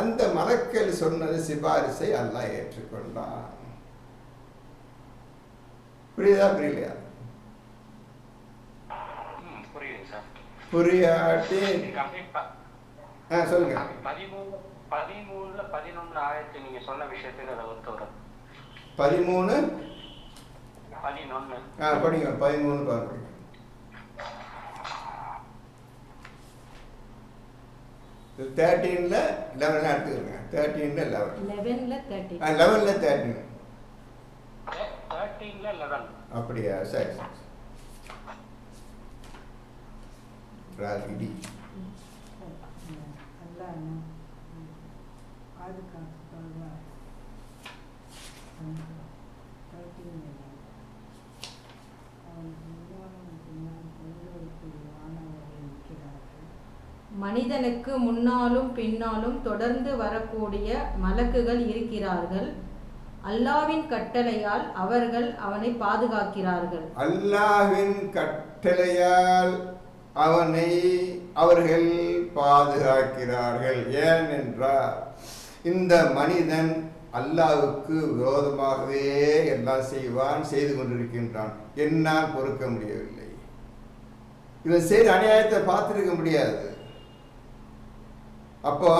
அந்த மலக்கள் சொன்னது சிபாரிசை அல்லாஹ் ஏற்றுக்கொண்டான். புரியுதா புரியலையா? புரியாட்டி சொல்லுங்க. 13:11 ஆயத்து நீங்க சொன்ன விஷயத்துக்கு அதை ஒத்து வரும். 13:11 படிங்க. 13 பாருங்க. 13ல 11 எடுத்துக்கோங்க. 13ல 11 11ல 13 11ல 13 13ல 11. அப்படியா? சரி சரி. ராகிடி மனிதனுக்கு முன்னாலும் பின்னாலும் தொடர்ந்து வரக்கூடிய மலக்குகள் இருக்கிறார்கள். அல்லாவின் கட்டளையால் அவர்கள் அவனை பாதுகாக்கிறார்கள். அல்லாஹ்வின் கட்டளையால் அவனை அவர்கள் பாதுகாக்கிறார்கள். ஏனென்றால் இந்த மனிதன் அல்லாஹ்வுக்கு விரோதமாகவே எல்லாம் செய்து கொண்டிருக்கின்றான். என்னால் பொறுக்க முடியவில்லை. இவன் செய்த அநியாயத்தை பார்த்துருக்க முடியாது. அப்போ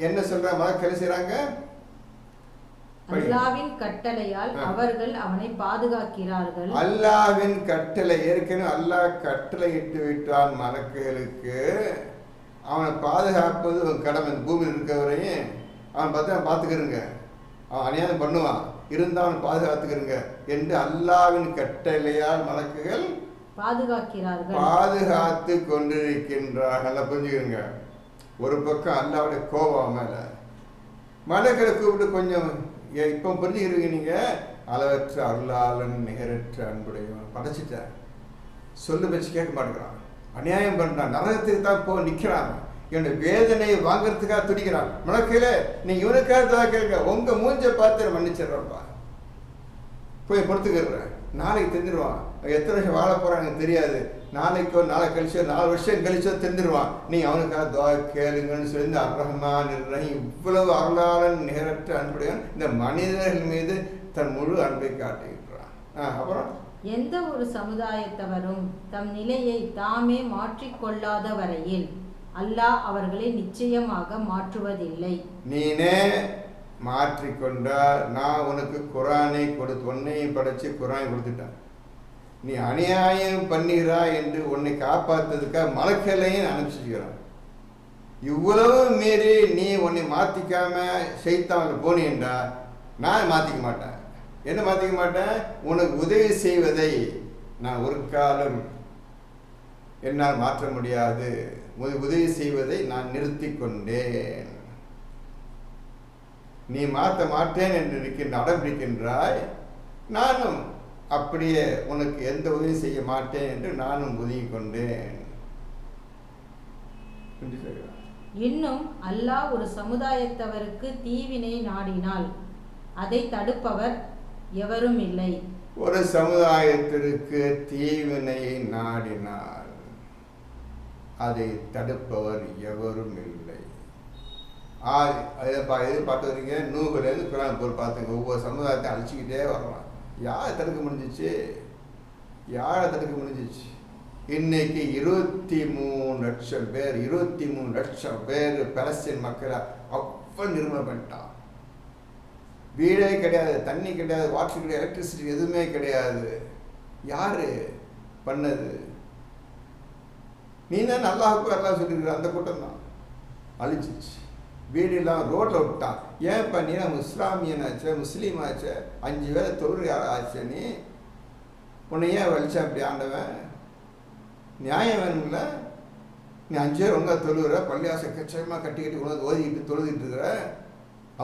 என்ன சொல்ற மலக்கள் செய்றாங்க? அல்லாவின் கட்டளையால் அவர்கள் அவனை பாதுகாக்கிறார்கள். அல்லாவின் கட்டளை, ஏற்கனவே அல்லாஹ் கட்டளை இட்டு விட்டான் மலக்குகளுக்கு. அவனை பாதுகாப்பது அவன் கடமை. பூமியில் இருக்கவரையும் அவன் பார்த்துக்கிறங்க. அவன் அநியாயம் பண்ணுவான், இருந்தால் அவன் பாதுகாத்துக்கிறங்க என்று அல்லாவின் கட்டளையால் மலக்குகள் பாதுகாத்து கொண்டிருக்கின்றார்கள். புரிஞ்சுக்கிறங்க. ஒரு பக்கம் அல்லாவுடைய கோபம் மேல மலக்களை கூப்பிட்டு கொஞ்சம் இப்போ புரிஞ்சுக்கிறீங்க நீங்க. அளவற்ற அருளாளன் நிகரற்ற அன்புடையவன் படைச்சிட்ட சொல்லு வச்சு கேட்க மாட்டேங்கிறான். அநியாயம் பண்றான். நரகத்துக்கு தான் போ நிற்கிறான். என்னுடைய வேதனையை வாங்கறதுக்காக துடிக்கிறான். மலக்கையில நீங்க இவனுக்காக கேட்க உங்க மூஞ்ச பார்த்து மன்னிச்சிடறப்பா, போய் பொறுத்துக்கிறேன். நாளைக்கு தெரிஞ்சிருவான். எத்தனை வருஷம் வாழ போறான் எனக்கு தெரியாது. நாளைக்கோ நாளை கழிச்சோ 4 வருஷம் கழிச்சோ தெரிஞ்சிருவான். நீங்க அவனுக்காக துவா கேளுங்கன்னு சொல்லி அர்ரஹ்மான் இவ்வளவு அருளாளன் நிகரற்ற அன்புடையவன் இந்த மனிதர்கள் மீது தன் முழு அன்பை காட்டுகின்றான். அப்புறம் எந்த ஒரு சமுதாயத்தவரும் தம் நிலையை தாமே மாற்றிக்கொள்ளாத வரையில் அல்லாஹ் அவர்களை நிச்சயமாக மாற்றுவதில்லை. நீனே மாற்றிக்கொண்டால் நான் உனக்கு குரானை கொடுத்து உன்னையும் படைச்சு குரானை கொடுத்துட்டேன். நீ அநியாயம் பண்ணுகிறாய் என்று உன்னை காப்பாற்றுறதுக்காக மலக்களையும் அனுப்பிச்சுக்கிறான். இவ்வளவு மீறி நீ உன்னை மாற்றிக்காம செய்தாங்க போனீண்டா நான் மாற்றிக்க மாட்டேன். என்ன மாற்றிக்க மாட்டேன்? உனக்கு உதவி செய்வதை நான் ஒரு காலம் என்னால் மாற்ற முடியாது. உதவி செய்வதை நான் நிறுத்தி கொண்டேன். நீ மாற்ற மாட்டேன் என்று இருக்கின்ற அடம்பிடிக்கின்றாய். நானும் அப்படியே உனக்கு எந்த உதவி செய்ய மாட்டேன் என்று நானும் ஒதுங்கி கொண்டேன். இன்னும் அல்லாஹ் ஒரு சமுதாயத்தவருக்கு தீவினை நாடினால் அதை தடுப்பவர் எவரும் இல்லை. ஒரு சமுதாயத்திற்கு தீவினை நாடினால் அதை தடுப்பவர் எவரும் இல்லை. பார்த்து வரீங்க. நூகுலேருந்து குரான் போர் பார்த்துங்க. ஒவ்வொரு சமுதாயத்தை அழிச்சிக்கிட்டே வரலாம். யாரை தடுக்க முடிஞ்சிச்சு? யாரை தடுக்க முடிஞ்சிச்சு? இன்னைக்கு 23 லட்சம் பேர் 23 லட்சம் பேர் பலஸ்தீன் மக்களை அவ்வளோ நிர்மூலம் பண்ணிட்டான். வீடே கிடையாது, தண்ணி கிடையாது, வாட்டர் கிடையாது, எலக்ட்ரிசிட்டி எதுவுமே கிடையாது. யாரு பண்ணது? நீ தான் அல்லாஹ்வுக்கு அல்லாஹ் சொல்லியிருக்கிற அந்த கூட்டம் தான் அழிச்சிச்சு. வீடெல்லாம் ரோட்டில் விட்டான். ஏன் பண்ணினா இஸ்லாமியனாச்ச முஸ்லீம் ஆச்ச 5 வேளை தொழுகை ஆச்சு. நீ உன்னை ஏன் வலிச்சா அப்படி ஆண்டவன்? நியாயம் வேணும்ல. நீ 5 பேர் ஒழுங்கா தொழுகிற, பள்ளியாசை கச்சமாக கட்டிக்கிட்டு கொண்டு ஓதிக்கிட்டு தொழுகிட்டு இருக்கிற,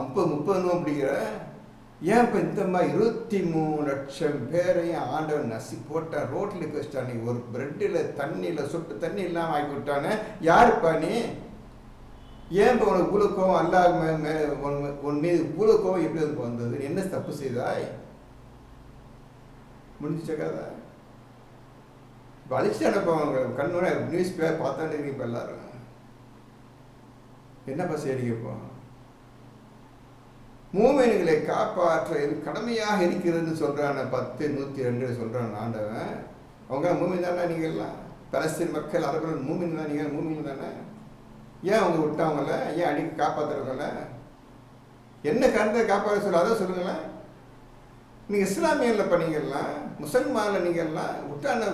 50-30 பிடிக்கிற. ஏன் இப்போ இந்த மாதிரி 23 லட்சம் பேரையும் ஆண்டவன் நசி போட்டான், ரோட்டில் வச்சிட்டான். நீ ஒரு பிரெட்டில் தண்ணியில் சொட்டு தண்ணி இல்லாமல் ஆக்கி விட்டானே. யாருப்பா நீ? ஏன் இப்போ உனக்கு இவ்வளோ கோவம்? அல்லாஹ் உன் மீது இவ்வளோ கோவம் எப்படி வந்து வந்தது? நீ என்ன தப்பு செய்தாய்? முடிஞ்சிச்ச கதை. இப்போ அழிச்சு அனுப்பவங்க கண்ணோட நியூஸ் பேப்பர் பார்த்தாண்டே இப்போ எல்லாரும் என்னப்பா செய்றீங்கப்போ? மூமின்களை காப்பாற்ற கடமையாக இருக்கிறதுன்னு சொல்கிறான். 10:102 சொல்கிறான் ஆண்டவன். அவங்க மூமின் தானே? நீங்கள் எல்லாம் பலஸ்தீன் மக்கள் அரபுகள் மூமின் தான். நீங்கள் மூமின் தானே? ஏன் அவங்க விட்டாங்கல்ல? ஏன் அடிக்க காப்பாற்றுறவங்கள? என்ன கருத்தை காப்பாற்ற சொல்ல அதை சொல்லுங்களேன். நீங்கள் இஸ்லாமியில் பண்ணீங்கலாம், முசல்மானில் நீங்கள்லாம் விட்டான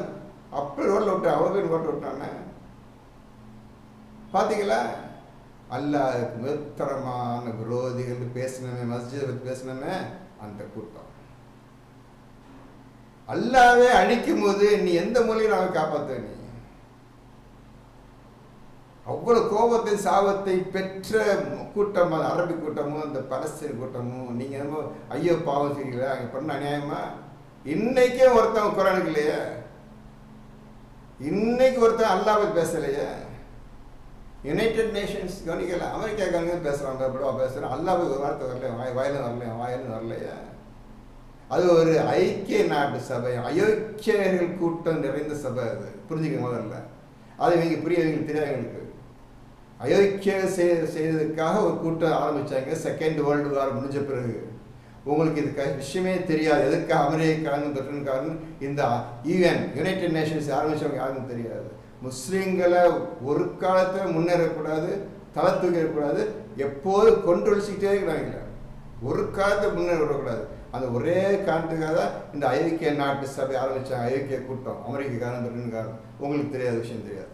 அப்படி ரோட்டில் விட்டா அவங்க ரோட்டில் விட்டானே பார்த்தீங்களா? அல்லாஹ்வுக்கு முத்தரமான விரோதிகள் பேசினமே, மஸ்ஜிதை பற்றி பேசினமே அந்த கூட்டம். அல்லாவே அழிக்கும் போது நீ எந்த மொழியில் அவன் காப்பாற்ற? நீ அவ்வளவு கோபத்தை சாபத்தை பெற்ற கூட்டம், அரபி கூட்டமும் அந்த பலஸ்தீன் கூட்டமும், நீங்க என்னமோ ஐயோ பாவம் செய்யல அங்கே பண்ண அநியாயமா? இன்னைக்கே ஒருத்தன் குரானுக்கு இல்லையா? இன்னைக்கு ஒருத்தன் அல்லாஹ்வை பேசலையே. யுனைடெட் நேஷன்ஸ் கவனிக்கல, அமெரிக்காக்காரங்க பேசுறாங்க, பேசுறான், அல்லாஹ்வை ஒரு வார்த்தை வரல, வாயிலும் வரலையா? அது ஒரு ஐக்கிய நாட்டு சபை, அயோக்கியர்கள் கூட்டம் நிறைந்த சபை. அது புரிஞ்சுக்க முதல்ல, அது இவங்க புரியவங்களுக்கு தெரியாதவங்களுக்கு. அயோக்கிய செய்ததுக்காக ஒரு கூட்டம் ஆரம்பித்தாங்க. செகண்ட் வேர்ல்டு வார் முடிஞ்ச பிறகு உங்களுக்கு இது விஷயமே தெரியாது. எதுக்காக அமெரிக்காரன் பிரிட்டன்காரன் இந்த யுனைடெட் நேஷன்ஸ் ஆரம்பித்தவங்க யாருக்கும் தெரியாது. முஸ்லீம்களை ஒரு காலத்தில் முன்னேறக்கூடாது, தலை தூக்கிடக்கூடாது, எப்போது கொண்டொழிச்சிக்கிட்டே இருக்கிறாங்க. ஒரு காலத்தை முன்னேற விடக்கூடாது. அந்த ஒரே காரணத்துக்காக தான் இந்த ஐக்கிய நாட்டு சபை ஆரம்பித்தாங்க. ஐக்கிய கூட்டம், அமெரிக்காரன் பிரிட்டன்காரன். உங்களுக்கு தெரியாத விஷயம் தெரியாது.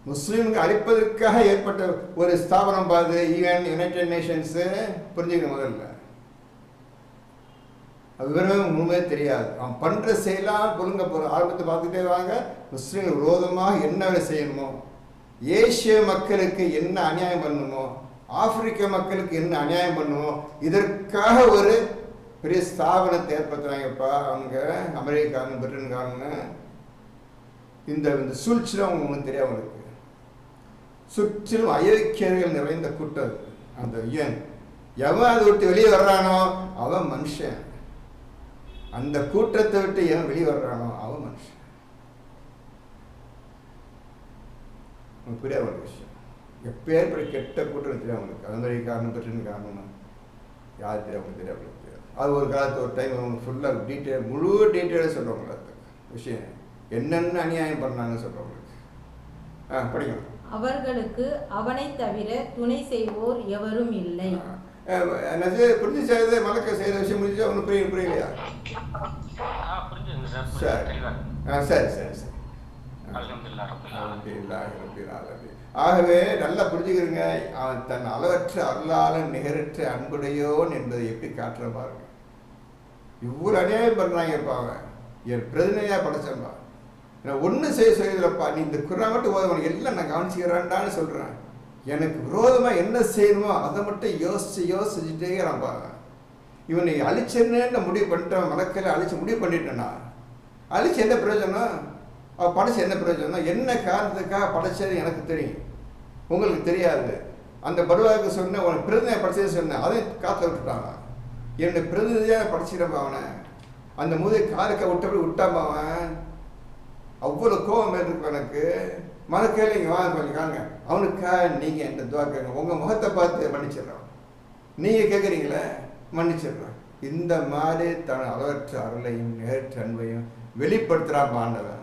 முஸ்லீம்கள் அழிப்பதற்காக ஏற்பட்ட ஒரு ஸ்தாபனம் பார்த்து யுனைடெட் நேஷன்ஸு புரிஞ்சுக்கணும் முதல்ல. அது விவரமே முழுமையே தெரியாது. அவன் பண்ணுற செயலாம் பொருங்க போகிற ஆரம்பத்தை பார்த்துட்டே வாங்க. முஸ்லீம்கள் விரோதமாக என்ன வேலை செய்யணுமோ, ஏசிய மக்களுக்கு என்ன அநியாயம் பண்ணணுமோ, ஆப்பிரிக்க மக்களுக்கு என்ன அநியாயம் பண்ணுமோ, இதற்காக ஒரு பெரிய ஸ்தாபனத்தை ஏற்படுத்துறாங்கப்பா அவங்க அமெரிக்காரன் பிரிட்டன்காரன்னு. இந்த சூழ்ச்சியில் அவங்களுக்கு தெரியாது. அவங்களுக்கு சுற்றிலும் அயோக்கியர்கள் நிறைந்த கூட்டம். அந்த எவன் அதை விட்டு வெளியே வர்றானோ அவன் மனுஷன். அந்த கூட்டத்தை விட்டு எவன் வெளியே வர்றானோ அவன் மனுஷன். புரியாத ஒரு விஷயம். எப்பேற்பட்ட கெட்ட கூட்டம் தெரியும் அவங்களுக்கு. அமெரிக்காரன் பிரிட்டன் காரணம் யார் தெரியும் அவங்களுக்கு தெரியாது. அது ஒரு காலத்து ஒரு டைம் அவங்க ஃபுல்லாக டீட்டெயில் முழு டீட்டெயிலாக சொல்கிறவங்கள விஷயம் என்னென்ன அநியாயம் பண்ணாங்கன்னு சொல்கிறவங்களுக்கு. படிக்கணும். அவர்களுக்கு அவனை தவிர துணை செய்வோர் எவரும் இல்லை. புரிஞ்சு செய்த மலக்க செய்த விஷயம் முடிஞ்சா ஒன்றும் புரியலையா? சரி சரி சரி. ஆகவே நல்லா புரிஞ்சுக்கிறீங்க. அவன் தன் அளவற்ற அருளாளன் நிகரற்ற அன்புடையோன் என்பதை எப்படி காட்டுற பாருங்க. இவ்வளவு அநியாயம் பண்றாங்கப்பா. அவன் என் பிரதிநிதியா படைச்சப்பா. ஒன்று செய்யலப்பா, நீ இந்த குரான் மட்டும் உனக்கு எல்லாம் நான் கவனிச்சுக்கிறான்டான்னு சொல்கிறேன். எனக்கு விரோதமாக என்ன செய்யணுமோ அதை மட்டும் யோசிச்சுட்டே நான் பாருங்க. இவனை அழிச்சேன்னு முடிவு பண்ணிட்டேன். மலக்கையில் அழிச்சு முடிவு பண்ணிட்டேன்னா அழிச்சு என்ன பிரயோஜனம்? அவள் படைச்சு என்ன பிரயோஜனம்? என்ன காரணத்துக்காக படைச்சது எனக்கு தெரியும், உங்களுக்கு தெரியாது. அந்த பருவாவுக்கு சொன்னேன், உனக்கு பிரதிநிதியாக படிச்சது சொன்னேன், அதையும் காற்ற விட்டுட்டாங்க. என்னுடைய பிரதிநிதியாக படிச்சிடப்பா அவனை. அந்த முதல் காலுக்க விட்டபடி விட்டாமா அவன். அவ்வளோ கோபம் இருக்கு எனக்கு. மனக்கையில் இங்கே வாங்க கொஞ்சம் காணுங்க. அவனுக்காக நீங்கள் என்கிட்ட துவா கேட்குங்க. உங்கள் முகத்தை பார்த்து மன்னிச்சிடுறான். நீங்கள் கேட்குறீங்களே மன்னிச்சிடுறான். இந்த மாதிரி தன் அளவற்ற அருளையும் நேரற்ற அன்பையும் வெளிப்படுத்துகிறான் ஆண்டவன்.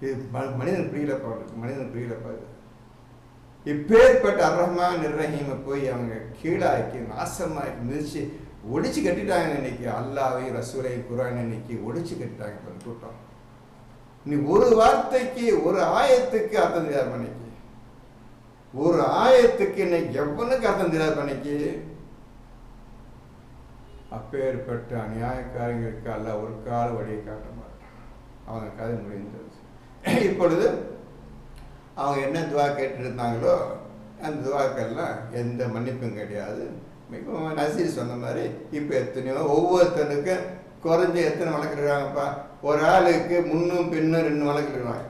இது மனிதன் புரியலப்பா. மனிதன் புரியலப்பா. இது இப்பேற்பட்ட அர்ரஹ்மான் நிர்ரஹீமை போய் அவங்க கீழாக்கி நாசமாக்கி மிதிச்சு ஒடிச்சு கட்டிட்டாங்க. இன்னைக்கு அல்லாஹ்வையும் ரசூலையும் குர்ஆனை இன்னைக்கு ஒடிச்சு கட்டிட்டாங்க. இப்போ கூட்டம் நீ ஒரு வார்த்தைக்கு ஒரு ஆயத்துக்கு அர்த்தம் தெரியாது பண்ணிக்கு. ஒரு ஆயத்துக்கு இன்னைக்கு எவனுக்கு அர்த்தம் தெரியாது பண்ணிக்கு. அப்பேற்பட்ட அநியாயக்காரங்களுக்கு அல்லாஹ் ஒரு கால வழியை காட்ட மாட்டான். அவங்க கதை முடிந்தது. இப்பொழுது அவங்க என்ன துவா கேட்டு இருந்தாங்களோ அந்த துவாக்கெல்லாம் எந்த மன்னிப்பும் கிடையாது. நசீர் சொன்ன மாதிரி இப்போ எத்தனையோ ஒவ்வொருத்தனுக்கும் குறைஞ்ச எத்தனை வழக்கிடுறாங்கப்பா. ஒரு ஆளுக்கு முன்னும் பின்னும் 2 வழக்கிடுறாங்க.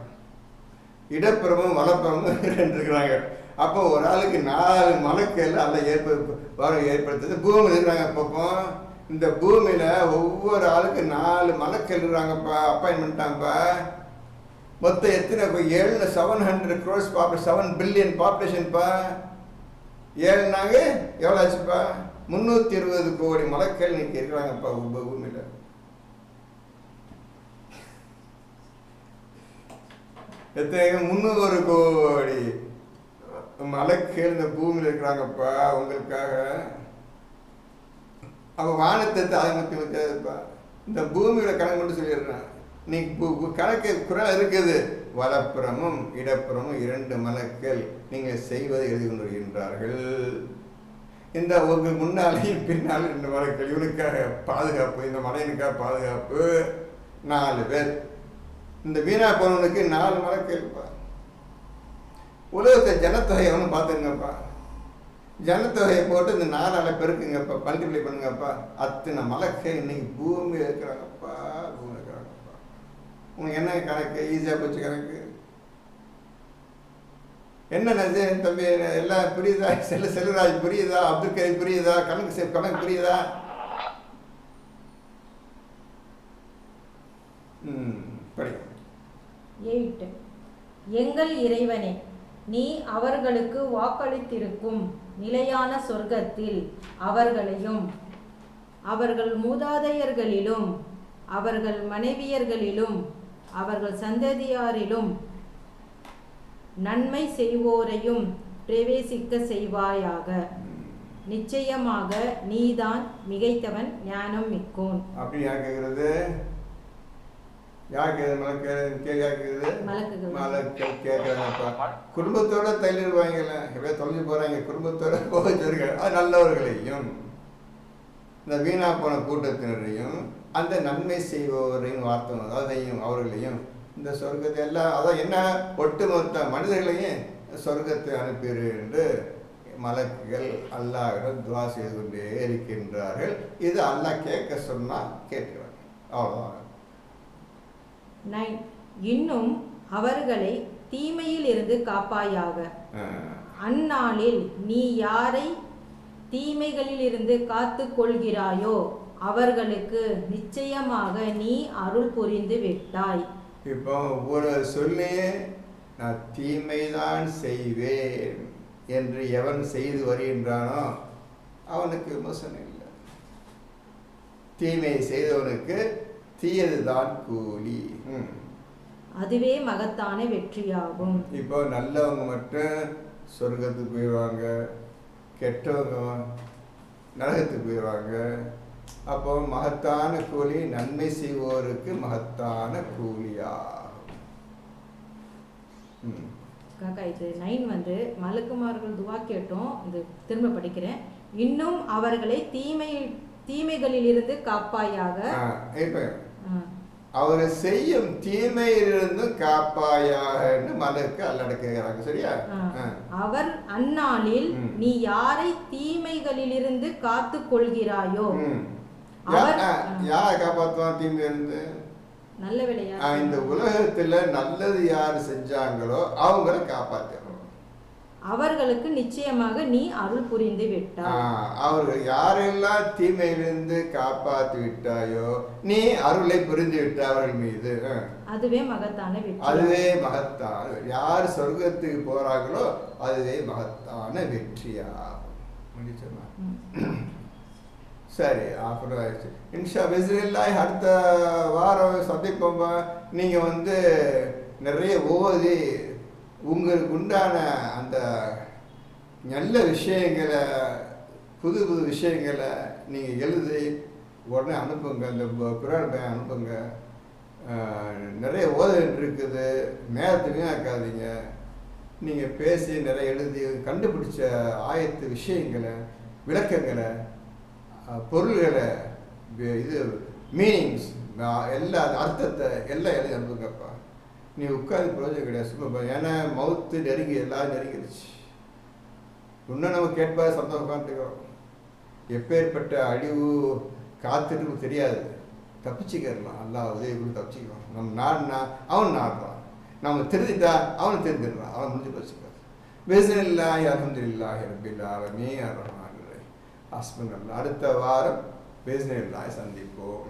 இடப்புறமும் வலப்புறமும் 2 இருக்கிறாங்க. அப்போ ஒரு ஆளுக்கு 4 மலக்கெல்லாம் எல்லாம் ஏற்படுத்துது. பூமி இருக்கிறாங்க. அப்பப்போ இந்த பூமியில் ஒவ்வொரு ஆளுக்கு 4 மலக்கல் இருக்கிறாங்கப்பா. அப்பாயின்மெண்ட்டாங்கப்பா. மொத்தம் எத்தனை? 700 crores 7 பில்லியன் பாப்புலேஷன்ப்பா. 7நாங்க எவ்வளோ ஆச்சுப்பா? 320 கோடி மலக்கள் இன்னைக்கு இருக்கிறாங்கப்பா பூமியில். எத்தனை? 300 கோடி மலக்கள் இந்த பூமியில் இருக்கிறாங்கப்பா உங்களுக்காக. அப்போ வானத்தை ஆரம்பிப்பா. இந்த பூமியோட கணக்கு மட்டும் சொல்லிடுறேன். நீ கணக்கு குரான் இருக்குது. வலப்புறமும் இடப்புறமும் 2 மலக்கள் நீங்கள் செய்வதை எழுதி கொண்டு வருகின்றார்கள். இந்த உங்க முன்னாலேயும் பின்னாலும் 2 மலக்கள், இவனுக்காக பாதுகாப்பு, இந்த மலையனுக்காக பாதுகாப்பு 4 பேர். இந்த வீணா போனவனுக்கு 4 மலக்கள்ப்பா. உலகத்தை ஜனத்தொகை ஒன்று பார்த்துங்கப்பா. ஜனத்தொகையை போட்டு இந்த 4 பெருக்குங்கப்பா, மல்டிப்ளை பண்ணுங்கப்பா. அத்தனை மலக்கை இன்னைக்கு பூமி இருக்கிறாங்கப்பா, பூமி இருக்கிறாங்கப்பா. உனக்கு என்ன கணக்கு? ஈஸியாக போச்சு கணக்கு. என்னென்னது தம்பி எல்லாம் புரியுதா? செல்வராஜ் புரியுதா? அப்துல் கரீம் புரியுதா? கணக்கு புரியுதா? படி. 8. எங்கள் இறைவனே, நீ அவர்களுக்கு வாக்களித்திருக்கும் நிலையான சொர்க்கத்தில் அவர்களையும் அவர்கள் மூதாதையர்களிலும் அவர்கள் மனைவியர்களிலும் அவர்கள் சந்ததியாரிலும் நன்மை செய்வோரையும் பிரவேசிக்க செய்வாயாக. நிச்சயமாக நீதான் மிகைத்தவன், ஞானம் மிக்கோன். அப்படி யார் கேட்கறது? யார் கேட்கறது? மலக்கள் கேட்கறாங்கப்பா. குடும்பத்தோட தள்ளிடுவாங்கல்ல, எப்படியா தொலைஞ்சு போறாங்க, குடும்பத்தோட போகிறாங்க. அது நல்லவர்களையும் இந்த வீணா போன கூட்டத்தினரையும் அந்த நன்மை செய்பவரையும் வார்த்தை அதையும் அவர்களையும் இந்த சொர்க்கத்தை எல்லாம், அதான் என்ன, ஒட்டுமொத்த மனிதர்களையும் சொர்க்கத்தை அனுப்பிடு என்று மலக்குகள் அல்லாஹ்விடம் துவா செய்து கொண்டே இருக்கின்றார்கள். இது அல்லாஹ் கேட்க சொன்னா கேட்கிறாங்க, அவ்வளோதான். 9. இன்னும் அவர்களை தீமையில் இருந்து காப்பாயாக. அந்நாளில் நீ யாரை தீமைகளில் இருந்து காத்து கொள்கிறாயோ அவர்களுக்கு நிச்சயமாக நீ அருள் புரிந்து விட்டாய். இப்போ ஒரு சொல்லியே நான் தீமைதான் செய்வேன் என்று எவன் செய்து வருகின்றானோ அவனுக்கு விமர்சனம் இல்லை. தீமை செய்தவனுக்கு தீயதுதான் கூலி. அதுவே மகத்தான வெற்றியாகும். இப்போ நல்லவங்க மட்டும் சொர்க்கத்துக்கு போயிடுவாங்க, கெட்டவங்க நரகத்துக்கு போயிடுவாங்க. அப்போ மகத்தான கூலி நன்மை செய்வோருக்கு மகத்தான கூலியா. காக்கா, இது 9 மலக்குமார்கள் துவா கேட்டோம். இது திரும்ப படிக்கிறேன். இன்னும் அவர்களை தீமைகளில் இருந்து காப்பாயாக. இப்ப அவரை செய்யும் தீமையிலிருந்து காப்பாயாக மலக்கு அல்லாஹ் கேட்கிறாங்க. சரியா? அவர் அந்நாளில் நீ யாரை தீமைகளில் இருந்து காத்து கொள்கிறாயோ யாரை காப்பாற்றுவான் தீமையிலிருந்து? நல்ல வேலையா? இந்த உலகத்துல நல்லது யாரு செஞ்சாங்களோ அவங்கள காப்பாற்றணும். அவர்களுக்கு நிச்சயமாக நீ அருள் புரிந்து விட்டாய். அவர்கள் யாரெல்லாம் தீமையிலிருந்து காப்பாற்றி விட்டாயோ நீ அருளை புரிந்து விட்ட அவர்கள் மீது. அதுவே மகத்தான வெற்றி. அதுவே மகத்தான, யார் சொர்க்கத்துக்கு போறாங்களோ அதுவே மகத்தான வெற்றியா. முடிச்சுமா? சரி, அப்புறம் ஆயிடுச்சு. இன்ஷா பிஸ்மில்லாஹ் அடுத்த வாரம் சந்திப்போம். நீங்கள் நிறைய ஓதி உங்களுக்கு உண்டான அந்த நல்ல விஷயங்களை, புது புது விஷயங்களை நீங்கள் எழுதி உடனே அனுப்புங்க. அந்த குரான் பயம் அனுப்புங்க. நிறைய ஓதிட்டு இருக்குது, நேரத்தை வீணாக்காதீங்க. நீங்கள் பேசி நிறைய எழுதி கண்டுபிடிச்ச ஆயத்து விஷயங்களை, விளக்கங்களை, பொருள்களை, இது மீனிங்ஸ், எல்லா அர்த்தத்தை எல்லாம் எழுதி அனுப்புங்கப்பா. நீ உட்காந்து பிரயோஜனம் கிடையாது, சும்மா. ஏன்னா மவுத்து நெருங்கி எல்லாம் நெருங்கிடுச்சு. இன்னும் நம்ம கேட்பாத சந்தோஷம் உட்காந்துக்கிறோம். எப்பேற்பட்ட அழிவு காத்துட்டு தெரியாது. தப்பிச்சுக்கலாம், அல்லாஹ் உதவி கூட தப்பிச்சுக்கலாம். நம்ம நாடுனா அவன் நாடுறான், நம்ம திருந்திட்டா அவன் தெரிஞ்சிடறான், அவன் முடிஞ்சு போச்சுக்காது. பிஸ்மில்லாஹி அல்ஹம்துலில்லாஹி ரப்பில் ஆலமீன் அர்ரஹ்மானிர் ரஹீம். அடுத்த வாரம் பிஸ்மில்லாஹ் சந்திப்போம்.